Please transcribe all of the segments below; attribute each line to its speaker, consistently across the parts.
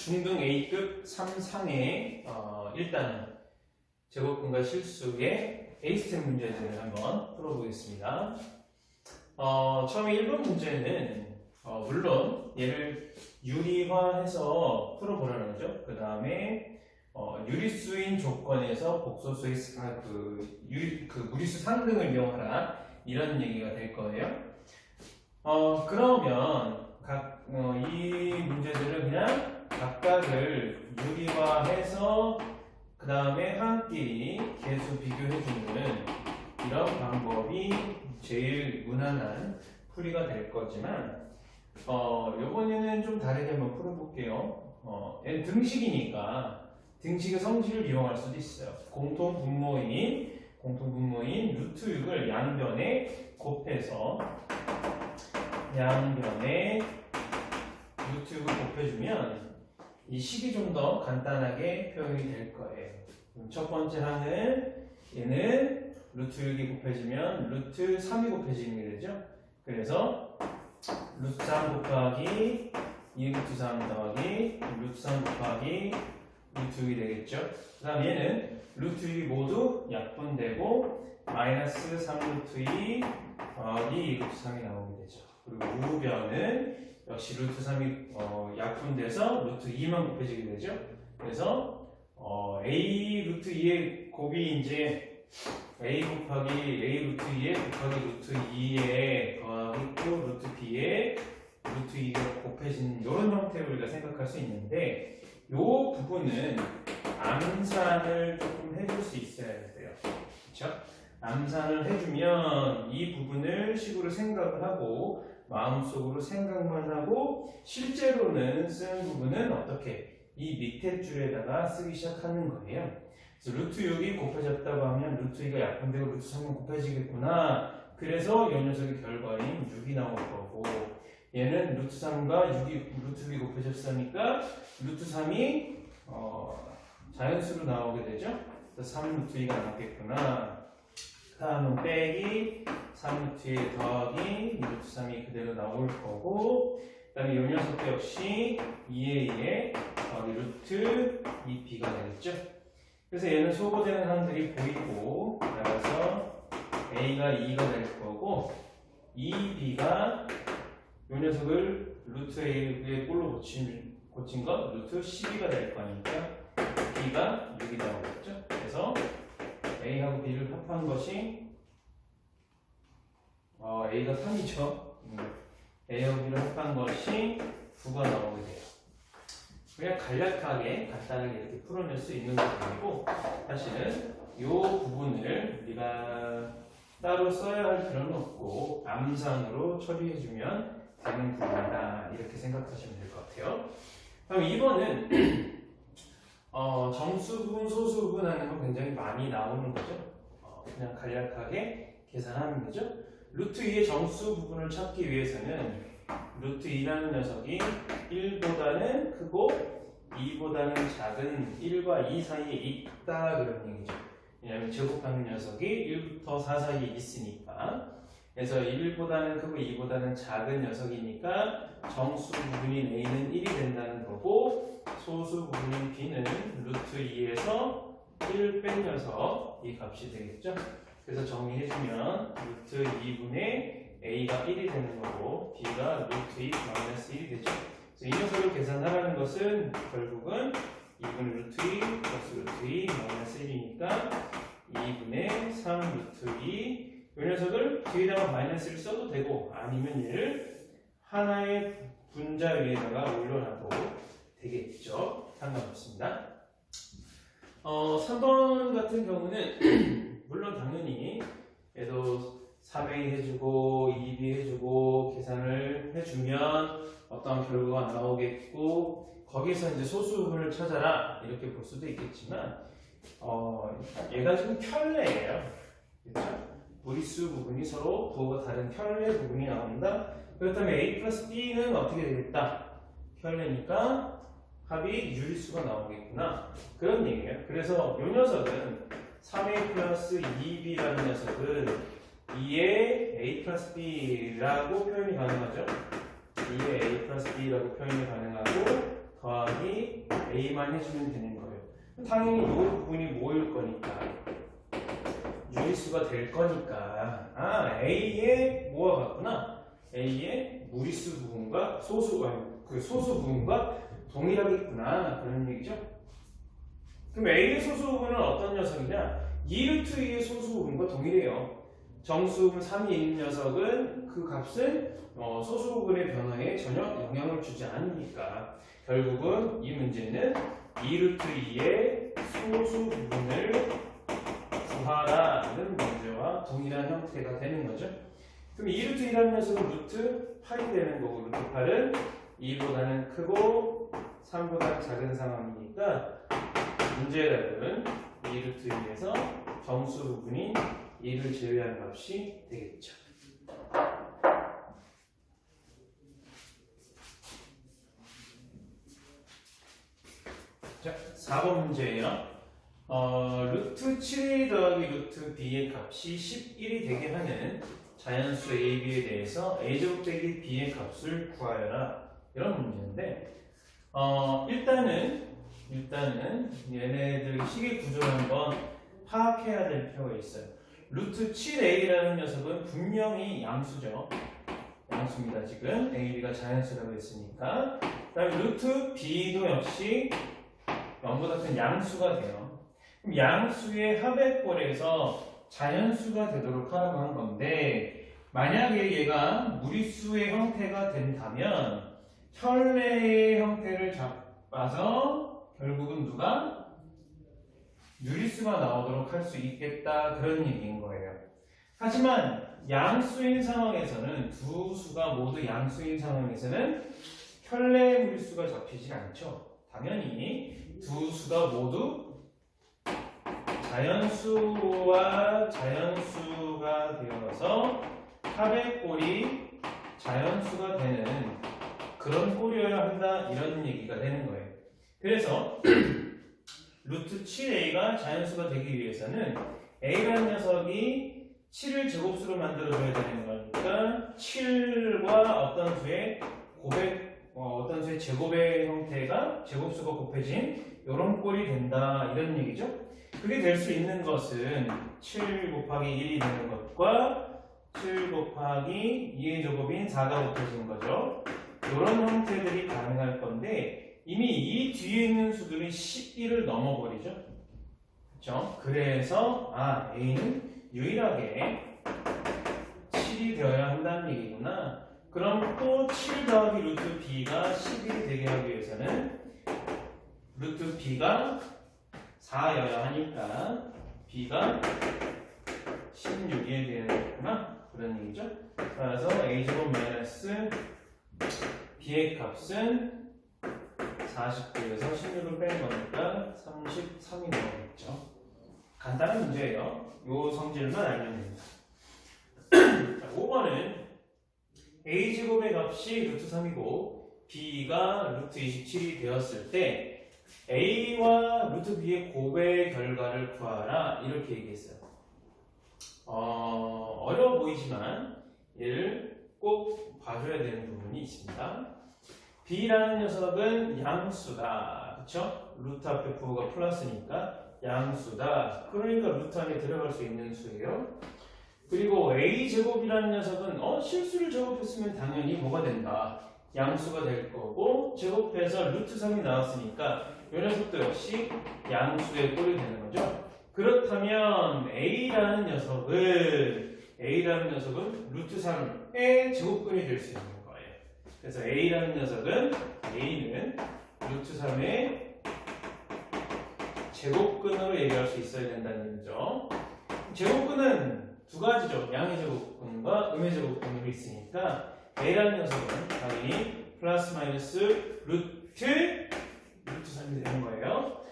Speaker 1: 중등 A급 3상의 일단 제곱근과 실수의 A스텝 문제들을 한번 풀어보겠습니다. 처음에 1번 문제는 물론 얘를 유리화해서 풀어보라는 거죠. 그 다음에 유리수인 조건에서 복소수의 무리수 상등을 이용하라 이런 얘기가 될 거예요. 그러면 이 문제들은 그냥 각각을 유리화해서 그 다음에 하나끼리 계수 비교해주는 이런 방법이 제일 무난한 풀이가 될 거지만 요번에는 좀 다르게 한번 풀어볼게요. 얘는 등식이니까 등식의 성질을 이용할 수도 있어요. 공통분모인 루트 6을 양변에 곱해서 양변에 루트 6을 곱해주면 이 식이 좀 더 간단하게 표현이 될 거예요. 첫 번째 항은 얘는 루트 6이 곱해지면 루트 3이 곱해지는 게 되죠. 그래서 루트 3 곱하기 2 루트 3 더하기 루트 3 곱하기 루트 6이 되겠죠. 그 다음 얘는 루트 6이 모두 약분되고 마이너스 3 루트 2 더하기 2 루트 3이 나오게 되죠. 그리고 우변은 역시 루트 3이 약분돼서 루트 2만 곱해지게 되죠. 그래서 A 루트 2의 곱이 이제 A 곱하기 A 루트 2에 곱하기 루트 2에 더하기 또 루트 B에 루트 2가 곱해진 이런 형태로 우리가 생각할 수 있는데 이 부분은 암산을 조금 해줄 수 있어야 돼요. 그렇죠? 암산을 해주면 이 부분을 식으로 생각을 하고 마음속으로 생각만 하고 실제로는 쓰는 부분은 어떻게 이 밑에 줄에다가 쓰기 시작하는 거예요. 그래서 루트 6이 곱해졌다고 하면 루트 2가 약분되고 루트 3은 곱해지겠구나. 그래서 이 녀석의 결과인 6이 나올 거고 얘는 루트 3과 루트 6이 곱해졌으니까 루트 3이 자연수로 나오게 되죠. 그래서 3 루트 2가 나오겠구나. 다음은 빼기 3 루트 2 더하기 2 루트 3이 그대로 나올 거고 그 다음에 이 녀석도 역시 2에 2에 더하기 루트 2b가 되겠죠. 그래서 얘는 소거되는 항들이 보이고 따라서 a가 2가 될 거고 2b가 이 녀석을 루트 a의 꼴로 고친 거 루트 12가 될 거니까 b가 6이 나오겠죠. 그래서 a하고 b를 합한 것이 a가 3이죠. a하고 b를 합한 것이 9가 나오게 돼요. 그냥 간략하게 간단하게 이렇게 풀어낼 수 있는 부분이고 사실은 이 부분을 우리가 따로 써야 할 필요는 없고 암산으로 처리해주면 되는 부분이다 이렇게 생각하시면 될 것 같아요. 그럼 2번은 정수 부분, 소수 부분 하는 거 굉장히 많이 나오는 거죠. 그냥 간략하게 계산하면 되죠. 루트 2의 정수 부분을 찾기 위해서는 루트 2라는 녀석이 1보다는 크고 2보다는 작은 1과 2 사이에 있다 그런 얘기죠. 왜냐하면 제곱하는 녀석이 1부터 4 사이에 있으니까. 그래서 1보다는 크고 2보다는 작은 녀석이니까 정수 부분인 A는 1이 된다는 거고 소수 부분인 B는 루트 2에서 1 뺀 녀석 이 값이 되겠죠. 그래서 정리해주면 루트 2분의 A가 1이 되는 거고 B가 루트 2 마이너스 1이 되죠. 그래서 이 녀석을 계산하라는 것은 결국은 2분의 루트 2 플러스 루트 2 마이너스 1이니까 2분의 3 루트 2 이 녀석을 뒤에다가 마이너스를 써도 되고 아니면 얘를 하나의 분자 위에다가 올려놔도 되겠죠. 상관없습니다. 3번 같은 경우는 물론 당연히 얘도 3A 해주고 2B 해주고 계산을 해주면 어떤 결과가 나오겠고 거기서 이제 소수 부분을 찾아라 이렇게 볼 수도 있겠지만 얘가 지금 켤레예요. 그렇죠? 무리수 부분이 서로 부호가 다른 켤레 부분이 나온다. 그렇다면 A 플러스 B는 어떻게 되겠다? 켤레니까 합이 유리수가 나오겠구나. 그런 얘기예요. 그래서 이 녀석은 3A 플러스 2B라는 녀석은 2의 A 플러스 B라고 표현이 가능하죠. 2의 A 플러스 B라고 표현이 가능하고 더하기 a만 해주면 되는 거예요. 당연히 이 부분이 뭐일 거니까 유리수가 될 거니까 a의 뭐가 같구나. a의 무리수 부분과 소수 부분과 동일하겠구나 그런 얘기죠. 그럼 a의 소수 부분은 어떤 녀석이냐? 2루트 2의 소수 부분과 동일해요. 정수 부분 3이 있는 녀석은 그 값은 소수 부분의 변화에 전혀 영향을 주지 않으니까 결국은 이 문제는 2루트 2의 소수 부분을 구하라는 문제와 동일한 형태가 되는 거죠. 그럼 2루트 2라는 녀석은 루트 8이 되는 거고 루트 8은 2보다는 크고 3보다 작은 상황이니까 문제의 답은 2루트 2에서 정수 부분인 2를 제외한 값이 되겠죠. 자, 4번 문제예요. 루트 7a 더하기 루트 b의 값이 11이 되게 하는 자연수 a, b에 대해서 a제곱 빼기 b의 값을 구하여라. 이런 문제인데 일단은 얘네들 식의 구조를 한번 파악해야 될 필요가 있어요. 루트 7a라는 녀석은 분명히 양수죠. 양수입니다. 지금 a, b가 자연수라고 했으니까. 그 다음에 루트 b도 역시 0보다 큰 양수가 돼요. 그럼 양수의 합의꼴에서 자연수가 되도록 하라고 한 건데 만약에 얘가 무리수의 형태가 된다면 혈내의 형태를 잡아서 결국은 누가? 유리수가 나오도록 할 수 있겠다 그런 얘기인 거예요. 하지만 양수인 상황에서는 두 수가 모두 양수인 상황에서는 혈내 무리수가 잡히지 않죠. 당연히 두 수가 모두 자연수와 자연수가 되어서 합의 꼴이 자연수가 되는 그런 꼴이어야 한다 이런 얘기가 되는 거예요. 그래서 루트 7a가 자연수가 되기 위해서는 a라는 녀석이 7을 제곱수로 만들어줘야 되는 거니까 7과 어떤 수의 제곱의 형태가 제곱수가 곱해진 이런 꼴이 된다 이런 얘기죠. 그게 될 수 있는 것은 7 곱하기 1이 되는 것과 7 곱하기 2의 제곱인 4가 곱해지는 거죠. 이런 형태들이 가능할 건데 이미 이 뒤에 있는 수들이 11을 넘어버리죠. 그렇죠? 그래서 A는 유일하게 7이 되어야 한다는 얘기구나. 그럼 또 7 더하기 루트 B가 11이 되게 하기 위해서는 루트 B가 4여야 하니까 B가 16이 되겠구나. 그런 얘기죠. 따라서 A제곱 마이너스 B의 값은 49에서 16을 뺀 거니까 33이 나오겠죠. 간단한 문제예요. 요 성질만 알면 됩니다. 자, 5번은 a제곱의 값이 루트 3이고 b가 루트 27이 되었을 때 a와 루트 b의 곱의 결과를 구하라 이렇게 얘기했어요. 어려워 보이지만 얘를 꼭 봐줘야 되는 부분이 있습니다. b라는 녀석은 양수다. 그쵸? 루트 앞에 부호가 플러스니까 양수다. 그러니까 루트 안에 들어갈 수 있는 수예요. 그리고 a제곱이라는 녀석은 실수를 제곱했으면 당연히 뭐가 된다? 양수가 될 거고 제곱해서 루트 3이 나왔으니까 이 녀석도 역시 양수의 꼴이 되는 거죠. 그렇다면 a라는 녀석은 루트 3의 제곱근이 될 수 있는 거예요. 그래서 a라는 녀석은 a는 루트 3의 제곱근으로 얘기할 수 있어야 된다는 얘기죠. 제곱근은 두 가지죠. 양의 제곱근과 음의 제곱근으로 있으니까 a라는 녀석은 당연히 플러스 마이너스 루트 3이 되는 거예요.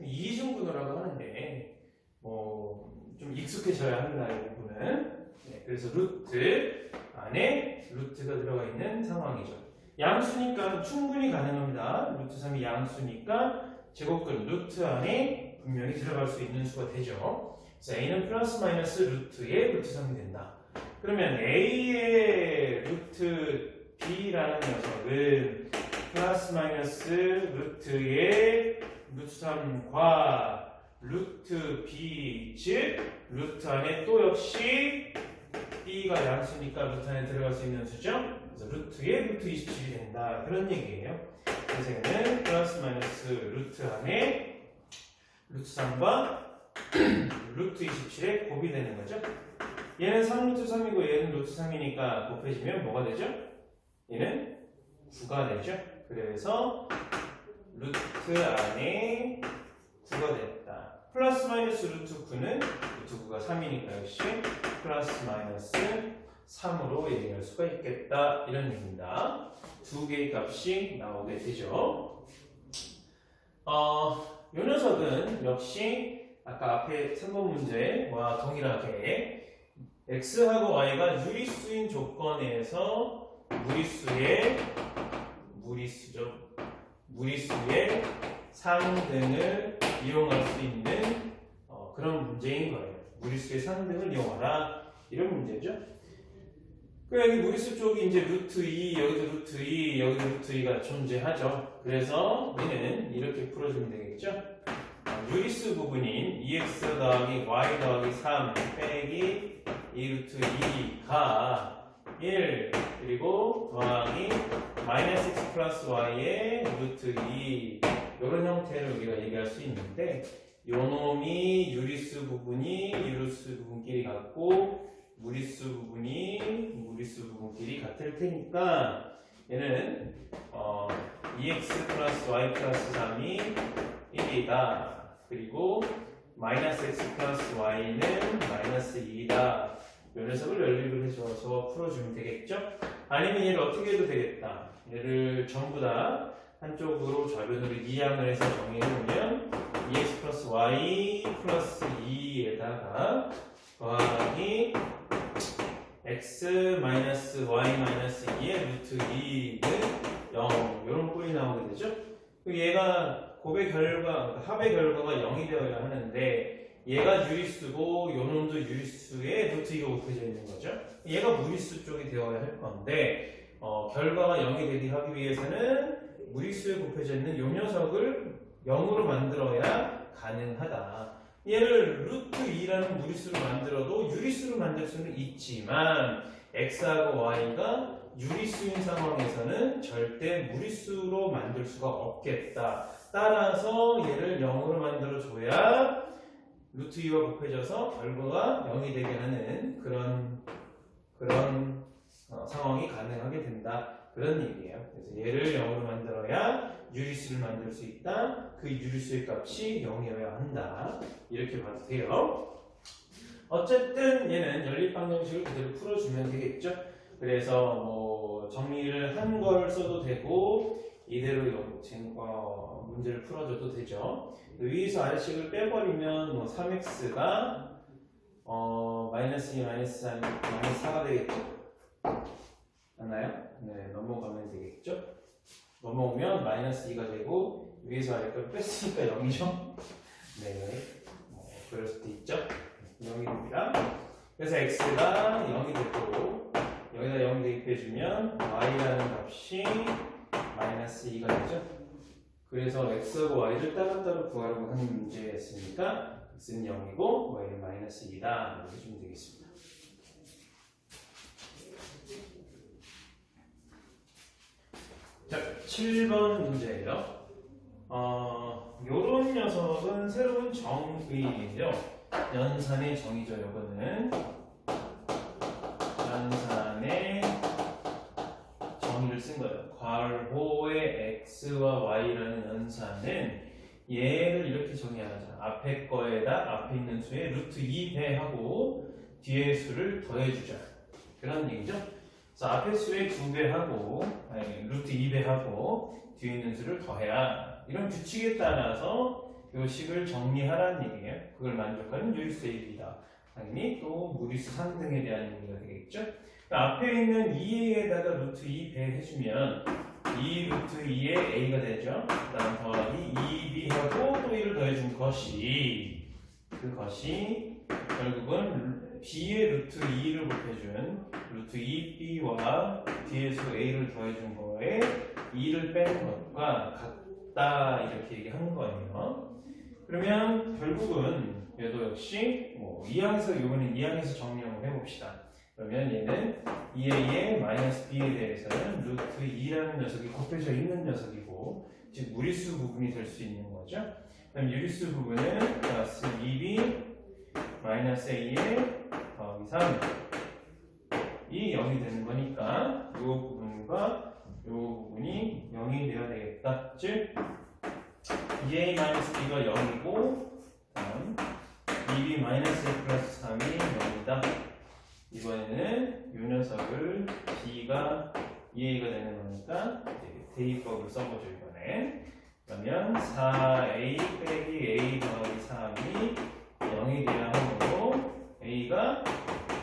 Speaker 1: 이중근호라고 하는데 좀 익숙해져야 한다 이 부분은. 네, 그래서 루트 안에 루트가 들어가 있는 상황이죠. 양수니까 충분히 가능합니다. 루트 3이 양수니까 제곱근 루트 안에 분명히 들어갈 수 있는 수가 되죠. 그래서 a는 플러스 마이너스 루트의 루트 3이 된다. 그러면 a의 루트 b라는 녀석은 플러스 마이너스 루트의 루트 3과 루트 b 즉 루트 안에 또 역시 b가 양수니까 루트 안에 들어갈 수 있는 수죠. 그래서 루트의 루트 27이 된다 그런 얘기예요. 그래서 얘는 플러스 마이너스 루트 안에 루트 3과 루트 27의 곱이 되는 거죠. 얘는 3루트 3이고 얘는 루트 3이니까 곱해지면 뭐가 되죠? 얘는 9가 되죠. 그래서 루트 안에 9가 됐다. 플러스 마이너스 루트 9는 루트 9가 3이니까 역시 플러스 마이너스 3으로 얘기할 수가 있겠다 이런 얘기입니다. 두 개의 값이 나오게 되죠. 이 녀석은 역시 아까 앞에 3번 문제와 동일하게 x하고 y가 유리수인 조건에서 무리수의 상등을 이용할 수 있는 그런 문제인 거예요. 무리수의 상등을 이용하라 이런 문제죠. 여기 무리수 쪽이 이제 루트 2, 여기도 루트 2, 여기도 루트 2가 존재하죠. 그래서 얘는 이렇게 풀어주면 되겠죠. 유리수 부분인 2x 더하기 y 더하기 3 빼기 2루트 2가 1 그리고 더하기 마이너스 x 플러스 y의 루트 2 이런 형태를 우리가 얘기할 수 있는데 요 놈이 유리수 부분이 유리수 부분끼리 같고 무리수 부분이 무리수 부분끼리 같을 테니까 얘는 2x 플러스 y 플러스 3이 1이다. 그리고 마이너스 x 플러스 y는 마이너스 2이다. 이 녀석을 연립을 해줘서 풀어주면 되겠죠? 아니면 얘를 어떻게 해도 되겠다. 얘를 전부 다 한쪽으로 좌변으로 이항을 해서 정의해보면 2x 플러스 y 플러스 2에다가 더하기 x 마이너스 y 마이너스 2의 루트 2는 0 이런 꼴이 나오게 되죠? 얘가 곱의 결과, 합의 결과가 0이 되어야 하는데 얘가 유리수고 요놈도 유리수에 루트 2가 곱해져 있는 거죠. 얘가 무리수 쪽이 되어야 할 건데 결과가 0이 되게 하기 위해서는 무리수에 곱해져 있는 요 녀석을 0으로 만들어야 가능하다. 얘를 루트 2라는 무리수로 만들어도 유리수로 만들 수는 있지만 x하고 y가 유리수인 상황에서는 절대 무리수로 만들 수가 없겠다. 따라서 얘를 0으로 만들어줘야 루트 2와 곱해져서 결과가 0이 되게 하는 그런 상황이 가능하게 된다. 그런 얘기예요. 그래서 얘를 0으로 만들어야 유리수를 만들 수 있다. 그 유리수의 값이 0이어야 한다. 이렇게 봐도 돼요. 어쨌든 얘는 연립방정식을 그대로 풀어주면 되겠죠. 그래서 뭐 정리를 한 걸 써도 되고 이대로 문제를 풀어줘도 되죠. 위에서 아래식을 빼버리면 뭐 3x가 마이너스 2 마이너스 3 마이너스 4가 되겠죠. 맞나요? 네, 넘어가면 되겠죠. 넘어오면 마이너스 2가 되고 위에서 아래까지 뺐으니까 0이죠. 네, 그럴 수도 있죠. 0이 됩니다. 그래서 x가 0이 되고 여기다 0 대입해주면 y라는 값이 마이너스 2가 되죠. 그래서 x하고 y를 따로따로 구하려고 하는 문제였으니까 x는 0이고 y는 마이너스 2다 이렇게 해주면 되겠습니다. 자, 7번 문제예요. 요런 녀석은 새로운 정의예요. 연산의 정의죠. 요거는 연산의 정의를 쓴 거예요. 괄호의 x와 y라는 연산은 얘를 이렇게 정의하잖아. 앞에 거에다 앞에 있는 수에 루트 2배하고 뒤에 수를 더해주자. 그런 얘기죠. 그래서 앞에 수에 2배하고 루트 2배하고 뒤에 있는 수를 더해야 이런 규칙에 따라서 이 식을 정리하라는 얘기예요. 그걸 만족하는 유리수의 일이다. 당연히 또 무리수 상등에 대한 의미가 되겠죠. 그러니까 앞에 있는 2a에다가 루트 2 배해주면 2 루트 2의 a가 되죠. 그 다음 더하기 2b하고 또 1을 더해준 것이 그것이 결국은 얘는 b의 루트 2를 곱해준 루트 2b와 뒤에 수 a를 더해준 거에 2를 빼는 것과 같다 이렇게 얘기한 거예요. 그러면 결국은 얘도 역시 뭐 2항에서 이번엔 2항에서 정리를 해봅시다. 그러면 얘는 2a의 마이너스 b에 대해서는 루트 2라는 녀석이 곱해져 있는 녀석이고 즉 무리수 부분이 될 수 있는 거죠. 그럼 유리수 부분은 플러스 2b 마이너스 a의 더하기 3이 0이 되는 거니까 이 부분과 이 부분이 0이 되어야 되겠다. 즉 2a 마이너스 b가 0이고 다음 2b 마이너스 a 플러스 3이 0이다. 이번에는 이 녀석을 b가 2a가 되는 거니까 대입법을 써보죠. 이번에 그러면 4a 빼기 a 더하기 3이 0이 돼야 하므로 a가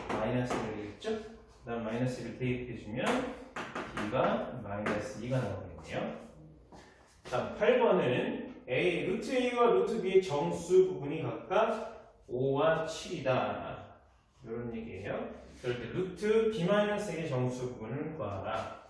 Speaker 1: 마이너스 되겠죠? 그 다음 마이너스를 대입해주면 b가 마이너스 2가 나오겠네요. 다음 8번은 루트 a와 루트 b의 정수 부분이 각각 5와 7이다. 이런 얘기예요. 그럴 때 루트 b-a의 정수 부분을 구하라.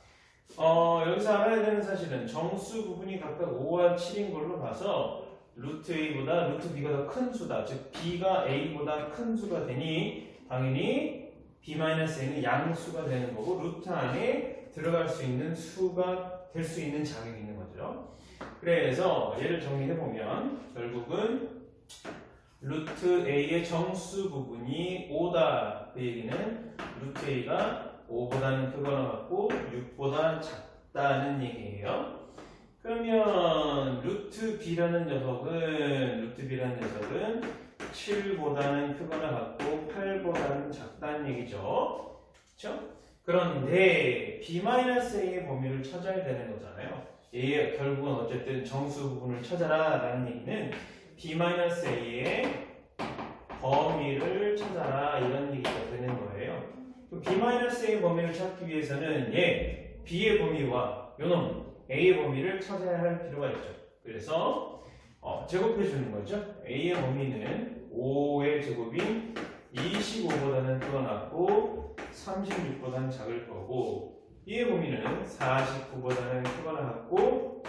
Speaker 1: 여기서 알아야 되는 사실은 정수 부분이 각각 5와 7인 걸로 봐서 루트 a보다 루트 b가 더 큰 수다. 즉 b가 a보다 큰 수가 되니 당연히 b-a는 양수가 되는 거고 루트 안에 들어갈 수 있는 수가 될 수 있는 자격이 있는 거죠. 그래서 얘를 정리해 보면 결국은 루트 a의 정수 부분이 5다. 그 얘기는 루트 a가 5보다는 크거나 같고 6보다 작다는 얘기예요. 그러면 루트 b라는 녀석은 7보다는 크거나 같고 8보다는 작다는 얘기죠. 그렇죠? 그런데 b-a의 범위를 찾아야 되는 거잖아요. 얘 결국은 어쨌든 정수 부분을 찾아라 라는 얘기는 b-a의 범위를 찾아라 이런 얘기가 되는 거예요. b-a의 범위를 찾기 위해서는 얘 b의 범위와 요놈 a의 범위를 찾아야 할 필요가 있죠. 그래서 제곱해 주는 거죠. a의 범위는 5의 제곱인 25보다는 크거나고 36보다는 작을 거고 b의 범위는 49보다는 크거나 같고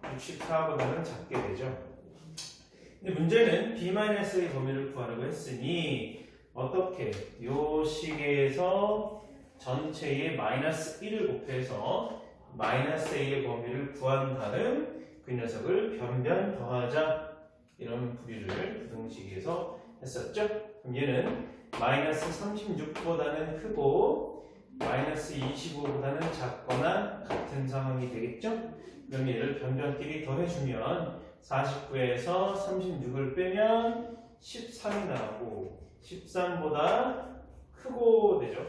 Speaker 1: 64보다는 작게 되죠. 근데 문제는 b-a의 범위를 구하라고 했으니 어떻게 요 식에서 전체의 마이너스 1을 곱해서 마이너스 a의 범위를 구한 다음 그 녀석을 변변 더하자 이런 풀이를 부등식에서 했었죠. 그럼 얘는 마이너스 36보다는 크고 마이너스 25보다는 작거나 같은 상황이 되겠죠. 그럼 얘를 변변끼리 더해주면 49에서 36을 빼면 13이 나오고 13보다 크고 되죠.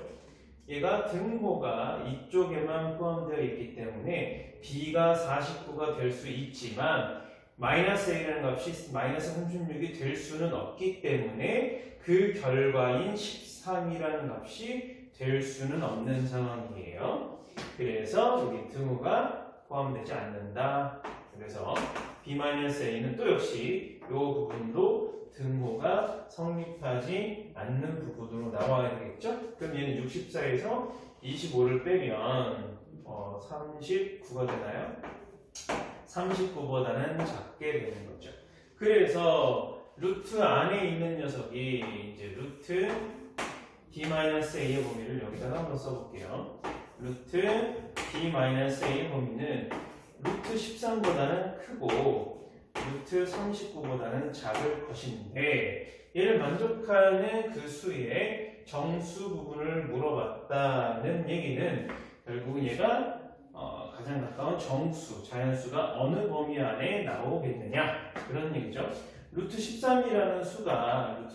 Speaker 1: 얘가 등호가 이쪽에만 포함되어 있기 때문에 b가 49가 될 수 있지만 마이너스 a라는 값이 마이너스 36이 될 수는 없기 때문에 그 결과인 13이라는 값이 될 수는 없는 상황이에요. 그래서 여기 등호가 포함되지 않는다. 그래서 b-a는 또 역시 이 부분도 등호가 성립하지 않는 부분으로 나와야 되겠죠? 그럼 얘는 64에서 25를 빼면 39가 되나요? 39보다는 작게 되는 거죠. 그래서 루트 안에 있는 녀석이 이제 루트 b-a의 범위를 여기다가 한번 써볼게요. 루트 b-a의 범위는 루트 13보다는 크고 루트 39보다는 작을 것인데 얘를 만족하는 그 수의 정수 부분을 물어봤다는 얘기는 결국은 얘가 가장 가까운 정수, 자연수가 어느 범위 안에 나오겠느냐 그런 얘기죠. 루트 13이라는 수가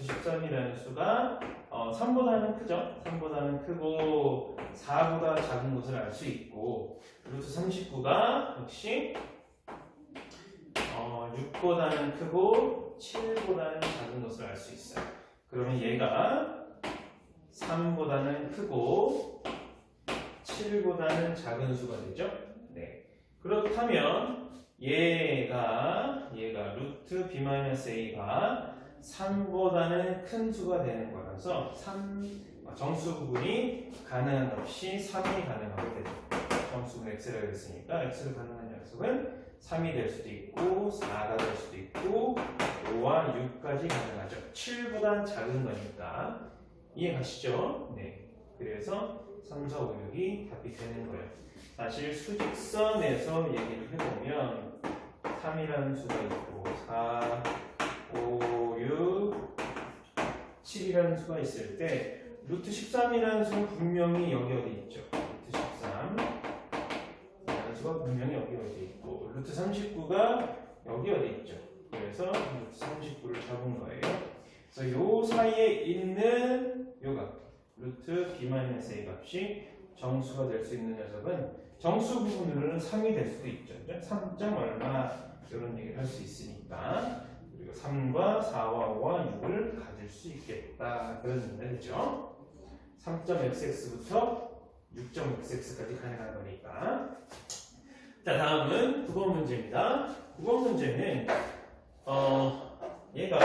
Speaker 1: 3보다는 크죠. 3보다는 크고 4보다 작은 것을 알 수 있고 루트 39가 역시 6보다는 크고 7보다는 작은 것을 알 수 있어요. 그러면 얘가 3보다는 크고 7보다는 작은 수가 되죠. 네. 그렇다면 얘가 루트 b-a가 3보다는 큰 수가 되는 거라서 정수 부분이 가능한 값이 3이 가능하게 되죠. 정수는 x라고 했으니까 x로 가능한 녀석은 3이 될 수도 있고 4가 될 수도 있고 5와 6까지 가능하죠. 7보단 작은 거니까 이해 가시죠? 네. 그래서 3, 4, 5, 6이 답이 되는 거예요. 사실 수직선에서 얘기를 해보면 3이라는 수가 있고 4, 5, 6, 7이라는 수가 있을 때 루트 13이라는 수는 분명히 여기 어디 있죠. 루트 13이라는 수가 분명히 여기 어디 있고 루트 39가 여기 어디 있죠. 그래서 루트 39를 잡은 거예요. 그래서 요 사이에 있는 요 값, 루트 b-a 값이 정수가 될 수 있는 녀석은 정수 부분으로는 3이 될 수도 있죠. 3점 얼마 이런 얘기를 할 수 있으니까 그리고 3과 4와 5와 6을 가질 수 있겠다 그런 얘기죠. 3.xx부터 6.xx까지 가능한 거니까. 자, 다음은 9번 문제입니다. 9번 문제는 얘가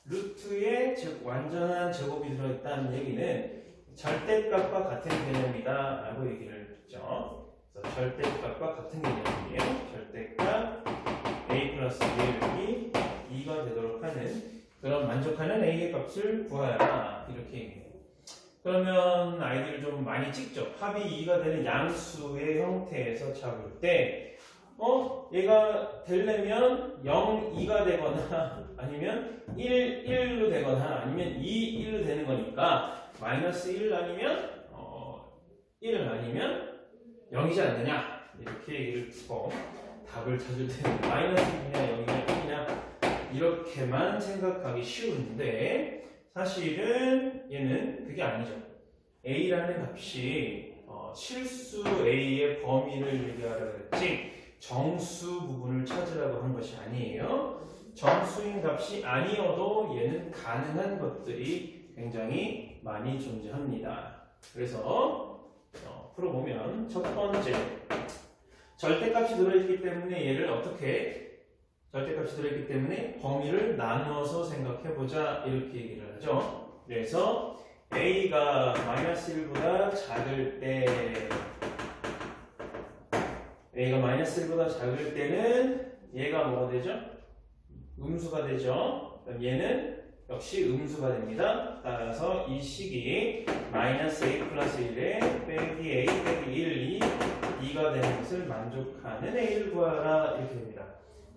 Speaker 1: 루트의 완전한 제곱이 들어있다는 얘기는 절대값과 같은 개념이다 라고 얘기를 했죠. 그래서 절대값과 같은 개념이에요. 절대값 a 플러스 b이 2가 되도록 하는 그런 만족하는 a의 값을 구하여라 이렇게 얘기해요. 그러면 아이들을 좀 많이 찍죠. 합이 2가 되는 양수의 형태에서 잡을 때 얘가 되려면 0, 2가 되거나 아니면 1, 1로 되거나 아니면 2, 1로 되는 거니까 마이너스 1 아니면 1 아니면 0이지 않느냐 이렇게 얘기를 두고 답을 찾을 때는 마이너스 1이냐 0이냐 1이냐 이렇게만 생각하기 쉬운데 사실은 얘는 그게 아니죠. a라는 값이 실수 a의 범위를 얘기하려고 했지 정수 부분을 찾으라고 한 것이 아니에요. 정수인 값이 아니어도 얘는 가능한 것들이 굉장히 많이 존재합니다. 그래서 풀어보면 첫 번째 절대값이 들어있기 때문에 얘를 어떻게 절대값이 들어있기 때문에 범위를 나누어서 생각해보자 이렇게 얘기를 하죠. 그래서 a가 마이너스 1보다 작을 때 a가 마이너스 1보다 작을 때는 얘가 뭐가 되죠? 음수가 되죠. 그럼 얘는 역시 음수가 됩니다. 따라서 이 식이 마이너스 a 플러스 1에 빼기 a 빼기 1이 2가 되는 것을 만족하는 a를 구하라 이렇게 됩니다.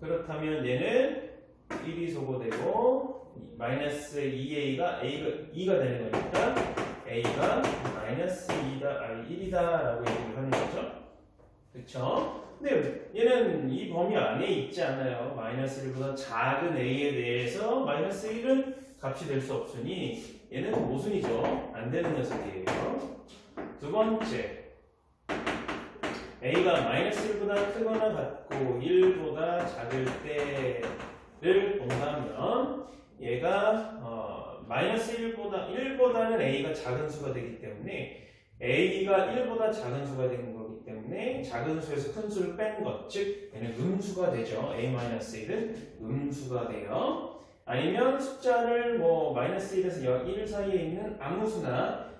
Speaker 1: 그렇다면 얘는 1이 소거되고 마이너스 2a가 2가 되는 거니까 a가 마이너스 1이다 라고 얘기를 하는 거죠. 그쵸? 근데 얘는 이 범위 안에 있지 않아요. 마이너스 1보다 작은 a에 대해서 마이너스 1은 값이 될 수 없으니 얘는 모순이죠. 안 되는 녀석이에요. 두 번째 a가 마이너스 1보다 크거나 같고 1보다 작을 때를 본다면 얘가 마이너스 1보다는 a가 작은 수가 되기 때문에 a가 1보다 작은 수가 되는 거기 때문에 작은 수에서 큰 수를 뺀 것, 즉 얘는 음수가 되죠. a-1은 음수가 돼요. 아니면 숫자를 마이너스 1에서 1 사이에 있는 아무 수나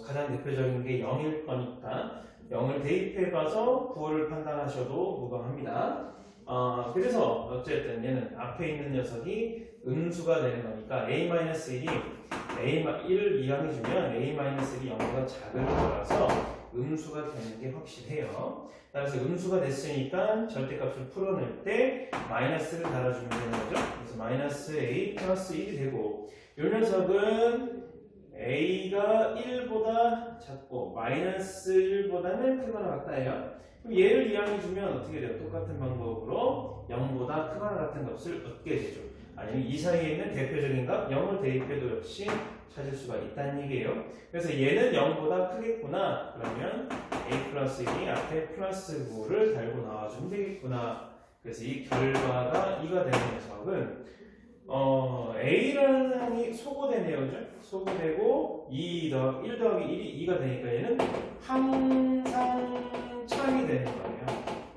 Speaker 1: 가장 대표적인 게 0일 거니까 0을 대입해봐서 9를 판단하셔도 무방합니다. 그래서 어쨌든 얘는 앞에 있는 녀석이 음수가 되는 거니까 a-1이 1을 이항해주면 a-1이 0보다 작을 거라서 음수가 되는 게 확실해요. 따라서 음수가 됐으니까 절대값을 풀어낼 때 마이너스를 달아주면 되는 거죠. 그래서 마이너스 a 플러스 1이 되고 이 녀석은 a가 1보다 작고 마이너스 1보다는 크거나 같다예요. 그럼 얘를 이항해주면 어떻게 돼요? 똑같은 방법으로 0보다 크거나 같은 값을 얻게 되죠. 아니면 이 사이에 있는 대표적인 값 0을 대입해도 역시 찾을 수가 있다는 얘기예요. 그래서 얘는 0보다 크겠구나. 그러면 a 플러스 1이 앞에 플러스 9를 달고 나와주면 되겠구나. 그래서 이 결과가 2가 되는 녀석은 a라는 항이 소거되네요. 그죠? 소거되고 1 더하기 1이 2가 되니까 얘는 항상 창이 되는 거예요.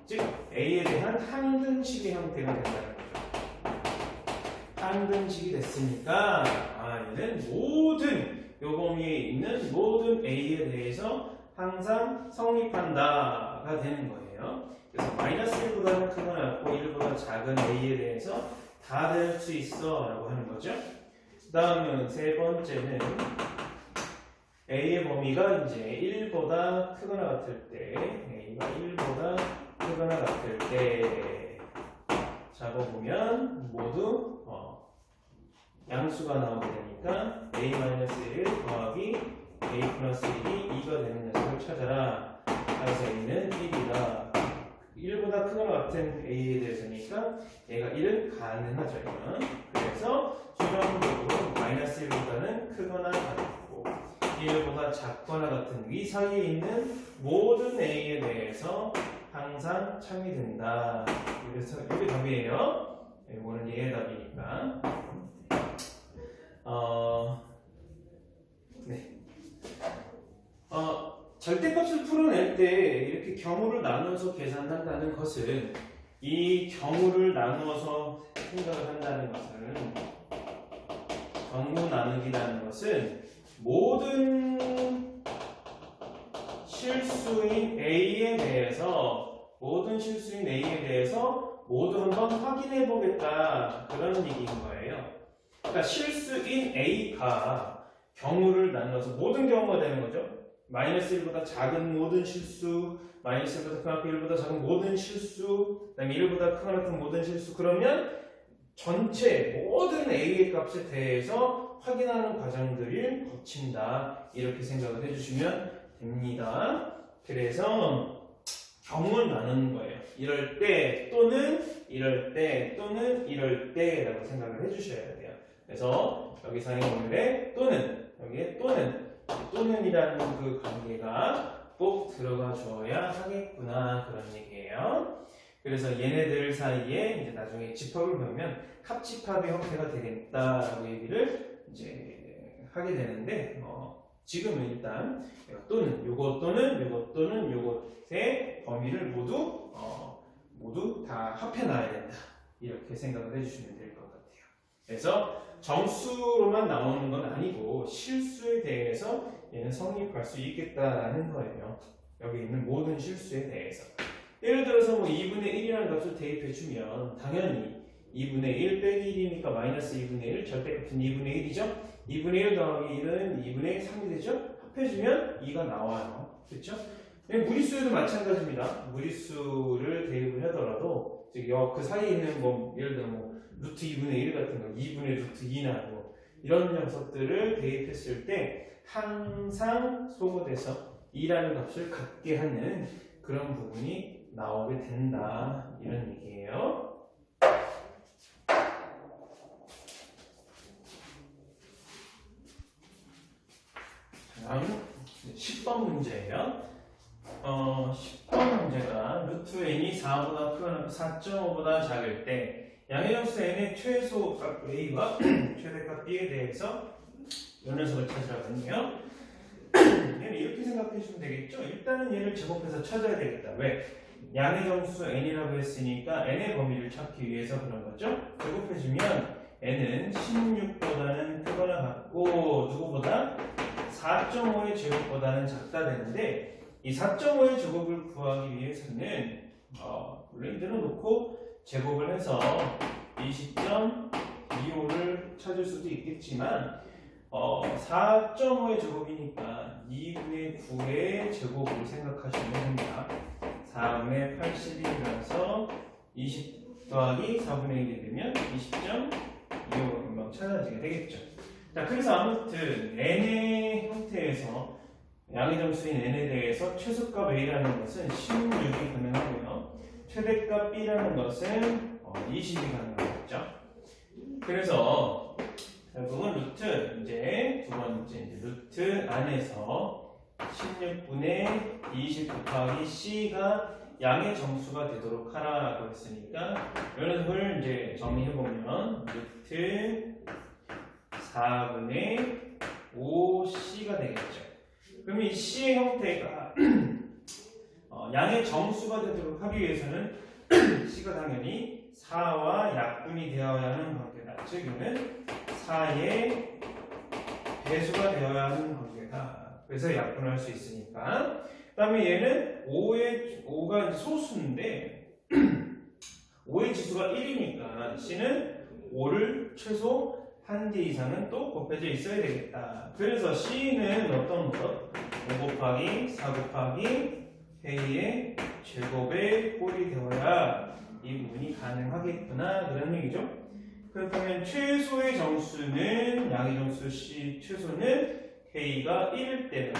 Speaker 1: 즉 a에 대한 항등식의 형태가 된다는 거죠. 상등식이 됐으니까 얘는 모든 요 범위에 있는 모든 a에 대해서 항상 성립한다가 되는 거예요. 그래서 마이너스 1보다는 크거나 같고 1보다 작은 a에 대해서 다 될 수 있어 라고 하는 거죠. 그 다음은 세 번째는 a의 범위가 이제 1보다 크거나 같을 때 a가 1보다 크거나 같을 때 잡아보면 모두 양수가 나오게 되니까 a-1 더하기 a 플러스 1이 2가 되는 녀석을 찾아라. 그래서 a는 1이다. 1보다 크거나 같은 a에 대해서니까 얘가 1은 가능하죠. 그래서 최종적으로 마이너스 1보다는 크거나 같고 1보다 작거나 같은 이 사이에 있는 모든 a에 대해서 항상 참이된다. 그래서 이게 답이에요. 이거는 얘의 답이니까. 절대값을 풀어낼 때 이렇게 경우를 나누어서 계산한다는 것은 이 경우를 나누어서 생각을 한다는 것은 경우 나누기라는 것은 모든 실수인 A에 대해서 모두 한번 확인해 보겠다 그런 얘기인 거예요. 그러니까 실수인 A가 경우를 나눠서 모든 경우가 되는 거죠. 마이너스 1보다 작은 모든 실수, 마이너스 1보다 크거나 1보다 작은 모든 실수, 그 다음에 1보다 크거나 같은 모든 실수. 그러면 전체 모든 A의 값에 대해서 확인하는 과정들을 거친다. 이렇게 생각을 해주시면 됩니다. 그래서 경우를 나누는 거예요. 이럴 때 또는 이럴 때 또는 이럴 때라고 생각을 해주셔야 돼요. 그래서 여기서의 오늘의 또는 여기에 또는이라는 그 관계가 꼭 들어가 줘야 하겠구나 그런 얘기예요. 그래서 얘네들 사이에 이제 나중에 집합을 보면 합집합의 형태가 되겠다라고 얘기를 이제 하게 되는데 지금은 일단 또는 요것 또는 요것의 범위를 모두 다 합해놔야 된다 이렇게 생각을 해주시면 될 것 같아요. 그래서 정수로만 나오는 건 아니고 실수에 대해서 얘는 성립할 수 있겠다라는 거예요. 여기 있는 모든 실수에 대해서. 예를 들어서 뭐 2분의 1이라는 값을 대입해주면 당연히 2분의 1 빼기 1이니까 마이너스 2분의 1 절대값은 2분의 1이죠. 2분의 1 더하기 1은 2분의 3이 되죠. 합해주면 2가 나와요. 그렇죠? 무리수에도 마찬가지입니다. 무리수를 대입을 하더라도 그 사이에 있는 뭐 예를 들어 뭐 루트 2분의 1 같은 거 2분의 루트 2나 뭐 이런 녀석들을 대입했을 때 항상 소거돼서 2라는 값을 갖게 하는 그런 부분이 나오게 된다 이런 얘기예요. 다음 10번 문제예요. 10번 문제가 루트 n이 4보다 크거나 4.5보다 작을 때 양의 정수 n의 최소값 a와 최대값 b에 대해서 이 녀석을 찾으라거든요. 얘는 이렇게 생각해 주시면 되겠죠. 일단은 얘를 제곱해서 찾아야 되겠다. 왜? 양의 정수 n이라고 했으니까 n의 범위를 찾기 위해서 그런 거죠. 제곱해 주면 n은 16보다는 크거나 같고 누구보다 4.5의 제곱보다는 작다 되는데 이 4.5의 제곱을 구하기 위해서는 물론 이대로 놓고 제곱을 해서 20.25를 찾을 수도 있겠지만 4.5의 제곱이니까 2분의 9의 제곱을 생각하시면 됩니다. 4분의 81이라서 20 더하기 4분의 1이 되면 20.25가 금방 찾아지게 되겠죠. 자, 그래서 아무튼 n의 형태에서 양의 정수인 n에 대해서 최소값 a라는 것은 16이 가능하고요. 최대값 b라는 것은 20이 가능하겠죠. 그래서 결국은 루트 이제 두 번째 루트 안에서 16분의 20 곱하기 c가 양의 정수가 되도록 하라고 했으니까 이런 이제 정리해보면 루트 4분의 5c가 되겠죠. 그럼 이 c의 형태가 양의 정수가 되도록 하기 위해서는 c가 당연히 4와 약분이 되어야 하는 관계다. 되겠다. 즉 이는 4의 배수가 되어야 하는 관계다. 그래서 약분할 수 있으니까. 그 다음에 얘는 5가 이제 소수인데 5의 지수가 1이니까 C는 5를 최소 한 개 이상은 또 곱해져 있어야 되겠다. 그래서 C는 어떤 것? 5 곱하기 4 곱하기 K의 제곱의 꼴이 되어야 이 부분이 가능하겠구나 그런 얘기죠. 그렇다면 최소의 정수는 양의 정수 C 최소는 K가 1일 때는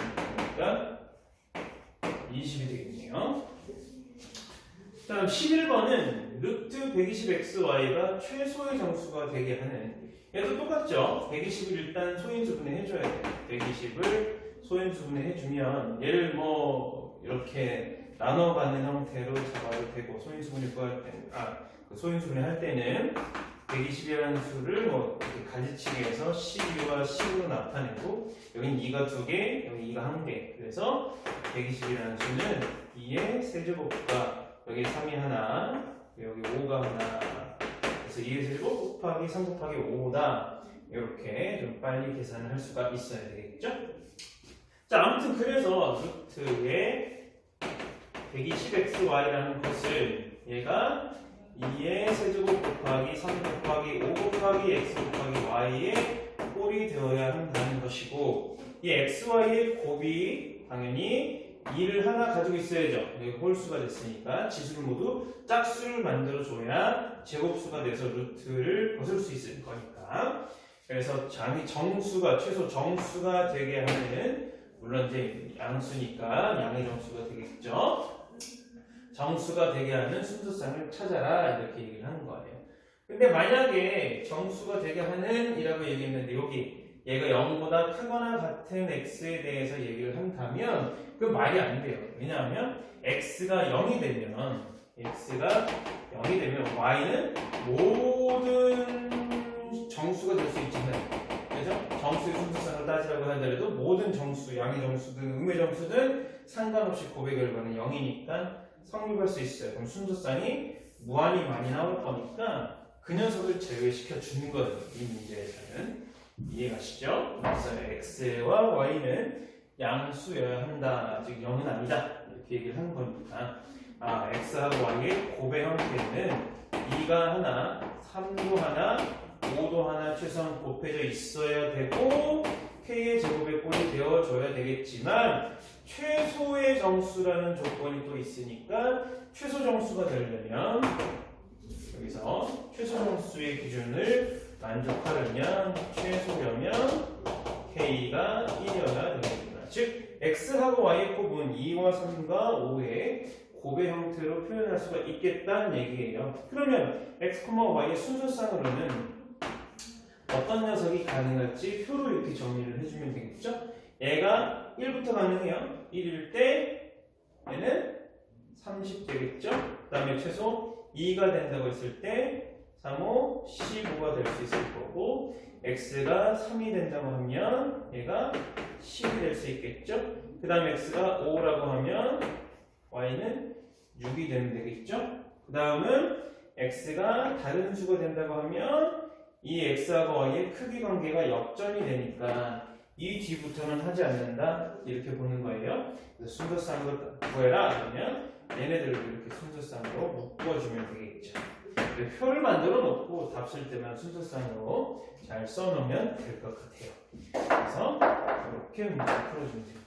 Speaker 1: 그러니까 20이 되겠네요. 다음 11번은 루트 120xy가 최소의 정수가 되게 하는 얘도 똑같죠. 120을 일단 소인수분해 해줘야 돼요. 120을 소인수분해 해주면 얘를 뭐 이렇게 나눠가는 형태로 잡아도 되고 소인수분해 구할 때는 그 소인수분해 할 때는 120이라는 수를 뭐 이렇게 가지치기해서 12와 10으로 나타내고 여긴 2가 2개, 여기 2가 1개. 그래서 120이라는 수는 2의 세제곱과 여기 3이 하나, 여기 5가 하나. 그래서 2의 세제곱 곱하기 3 곱하기 5다. 이렇게 좀 빨리 계산을 할 수가 있어야 되겠죠? 자, 아무튼 그래서 루트의 120xy라는 것을 얘가 2의 세제곱 곱하기 3 곱하기 5 곱하기 x 곱하기 y의 꼴이 되어야 한다는 것이고 이 xy의 곱이 당연히 2를 하나 가지고 있어야죠. 여기 홀수가 됐으니까 지수를 모두 짝수를 만들어줘야 제곱수가 돼서 루트를 벗을 수 있을 거니까 그래서 정수가 최소 정수가 되게 하는 물론 이제 양수니까 양의 정수가 되겠죠. 정수가 되게 하는 순서상을 찾아라 이렇게 얘기를 하는 거예요. 근데 만약에 정수가 되게 하는 이라고 얘기했는데 여기 얘가 0보다 크거나 같은 x에 대해서 얘기를 한다면 그 말이 안 돼요. 왜냐하면 x가 0이 되면 y는 모든 정수가 될 수 있잖아요. 그래서 정수의 순서상을 따지라고 하더라도 모든 정수, 양의 정수든 음의 정수든 상관없이 곱의 결과는 0이니까 성립할 수 있어요. 그럼 순서상이 무한히 많이 나올 거니까 그 녀석을 제외시켜 주는 거예요. 이 문제에서는. 이해가시죠? 그래서 x와 y는 양수여야 한다. 즉 0은 아니다. 이렇게 얘기를 하는 거니까 x하고 y의 곱의 형태는 2가 하나, 3도 하나, 5도 하나 최소한 곱해져 있어야 되고 k의 제곱의 꼴이 되어줘야 되겠지만 최소의 정수라는 조건이 또 있으니까 최소 정수가 되려면 여기서 최소 정수의 기준을 만족하려면 최소려면 k가 1이어야 되겠구나. 즉 x하고 y의 곱은 2와 3과 5의 곱의 형태로 표현할 수가 있겠다는 얘기예요. 그러면 x, y의 순서상으로는 어떤 녀석이 가능할지 표로 이렇게 정리를 해주면 되겠죠? 얘가 1부터 가능해요. 1일 때 얘는 30 되겠죠? 그 다음에 최소 2가 된다고 했을 때 3, 5, 15가 될 수 있을 거고 x가 3이 된다고 하면 얘가 10이 될 수 있겠죠? 그 다음에 x가 5라고 하면 y는 6이 되면 되겠죠? 그 다음은 x가 다른 수가 된다고 하면 이 x하고 y의 크기 관계가 역전이 되니까 이 뒤부터는 하지 않는다 이렇게 보는 거예요. 그래서 순서상으로 구해라 그러면 얘네들을 이렇게 순서상으로 묶어주면 되겠죠. 표를 만들어 놓고 답 쓸 때만 순서상으로 잘 써놓으면 될 것 같아요. 그래서 이렇게 문제 풀어주면 돼요.